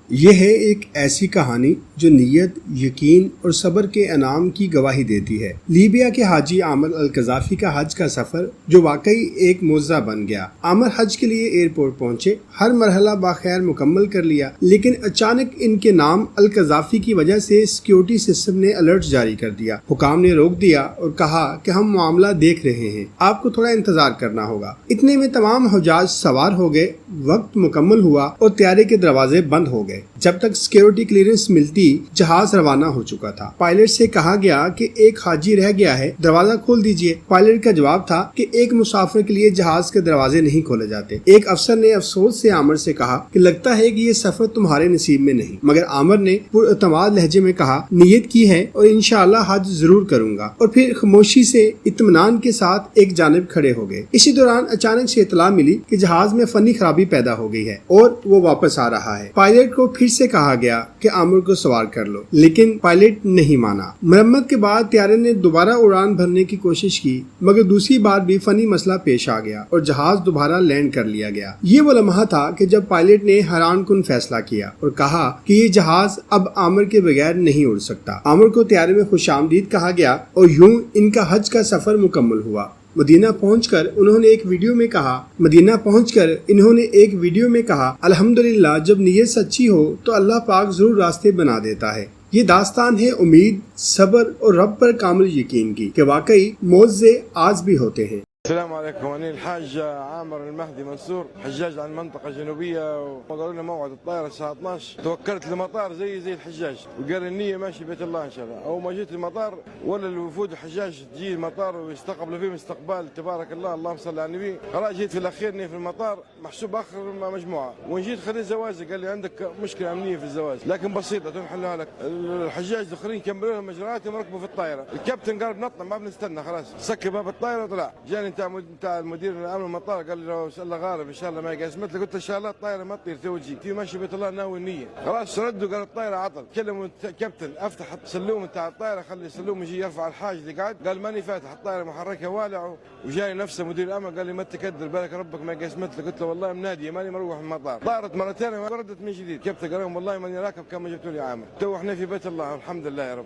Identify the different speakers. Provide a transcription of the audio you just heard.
Speaker 1: یہ ہے ایک ایسی کہانی جو نیت، یقین اور صبر کے انعام کی گواہی دیتی ہے۔ لیبیا کے حاجی عامر القذافی کا حج کا سفر جو واقعی ایک معجزہ بن گیا۔ عامر حج کے لیے ایئرپورٹ پہنچے، ہر مرحلہ باخیر مکمل کر لیا، لیکن اچانک ان کے نام القذافی کی وجہ سے سیکیورٹی سسٹم نے الرٹ جاری کر دیا۔ حکام نے روک دیا اور کہا کہ ہم معاملہ دیکھ رہے ہیں، آپ کو تھوڑا انتظار کرنا ہوگا۔ اتنے میں تمام حجاج سوار ہو گئے، وقت مکمل ہوا اور طیارے کے دروازے بند ہو گئے۔ جب تک سیکیورٹی کلیئرنس ملتی، جہاز روانہ ہو چکا تھا۔ پائلٹ سے کہا گیا کہ ایک حاجی رہ گیا ہے، دروازہ کھول دیجئے۔ پائلٹ کا جواب تھا کہ ایک مسافر کے لیے جہاز کے دروازے نہیں کھولے جاتے۔ ایک افسر نے افسوس سے عامر سے کہا کہ لگتا ہے کہ یہ سفر تمہارے نصیب میں نہیں، مگر عامر نے پراعتماد لہجے میں کہا نیت کی ہے اور انشاءاللہ حج ضرور کروں گا، اور پھر خاموشی سے اطمینان کے ساتھ ایک جانب کھڑے ہو گئے۔ اسی دوران اچانک سے اطلاع ملی کہ جہاز میں فنی خرابی پیدا ہو گئی ہے اور وہ واپس آ رہا ہے۔ پائلٹ کو پھر سے کہا گیا کہ عامر کو سوار کر لو، لیکن پائلٹ نہیں مانا۔ مرمت کے بعد طیارے نے دوبارہ اڑان بھرنے کی کوشش کی، مگر دوسری بار بھی فنی مسئلہ پیش آ گیا اور جہاز دوبارہ لینڈ کر لیا گیا۔ یہ وہ لمحہ تھا کہ جب پائلٹ نے حیران کن فیصلہ کیا اور کہا کہ یہ جہاز اب عامر کے بغیر نہیں اڑ سکتا۔ عامر کو طیارے میں خوش آمدید کہا گیا اور یوں ان کا حج کا سفر مکمل ہوا۔ مدینہ پہنچ کر انہوں نے ایک ویڈیو میں کہا الحمدللہ، جب نیت سچی ہو تو اللہ پاک ضرور راستے بنا دیتا ہے۔ یہ داستان ہے امید، صبر اور رب پر کامل یقین کی کہ واقعی معجزے آج بھی ہوتے ہیں۔
Speaker 2: السلام عليكم، أنا الحاج عامر المهدي منصور، حجاج عن المنطقة الجنوبية، وقالوا لنا موعد الطائرة الساعة 12. توكلت المطار زي الحجاج، وقال النية ماشي بيت الله إن شاء الله. أول ما جيت المطار ولا الوفود الحجاج تجي المطار ويستقبلوا فيهم استقبال تبارك الله، اللهم صل على النبي. خلاص جيت في الأخير في المطار محسوب آخر مجموعة، وإن جيت خليت زواجي قال لي عندك مشكلة أمنية في الزواج، لكن بسيطة تنحلها لك. الحجاج الآخرين كملوا لهم إجراءاتهم وركبوا في الطائرة. الكابتن قال بنطلع ما بنستنى، خلاص سكر باب الطائرة وطلع. جاني بتاع المدير الامن المطار قال لي لو ان شاء الله غالب ان شاء الله ما يقاسمت لي، قلت ان شاء الله الطائره ما تطير توجي في ماشي بيت الله ناوي النيه. خلاص ردوا قال الطائره عطل. كلموا الكابتن افتح السلوم بتاع الطائره، خلي السلوم يجي يرفع الحاج اللي قاعد، قال ماني فاتح الطائره محركها والع. وجاني نفسه مدير الامن قال لي ما تكدر بالك ربك ما يقاسمت لي، قلت له والله مناديه ماني مروح من المطار. طارت مرتين وردت من جديد. كابتن قال لهم والله ماني راكب كان ما جبتوا لي عامر، تو احنا في بيت الله الحمد لله يا رب.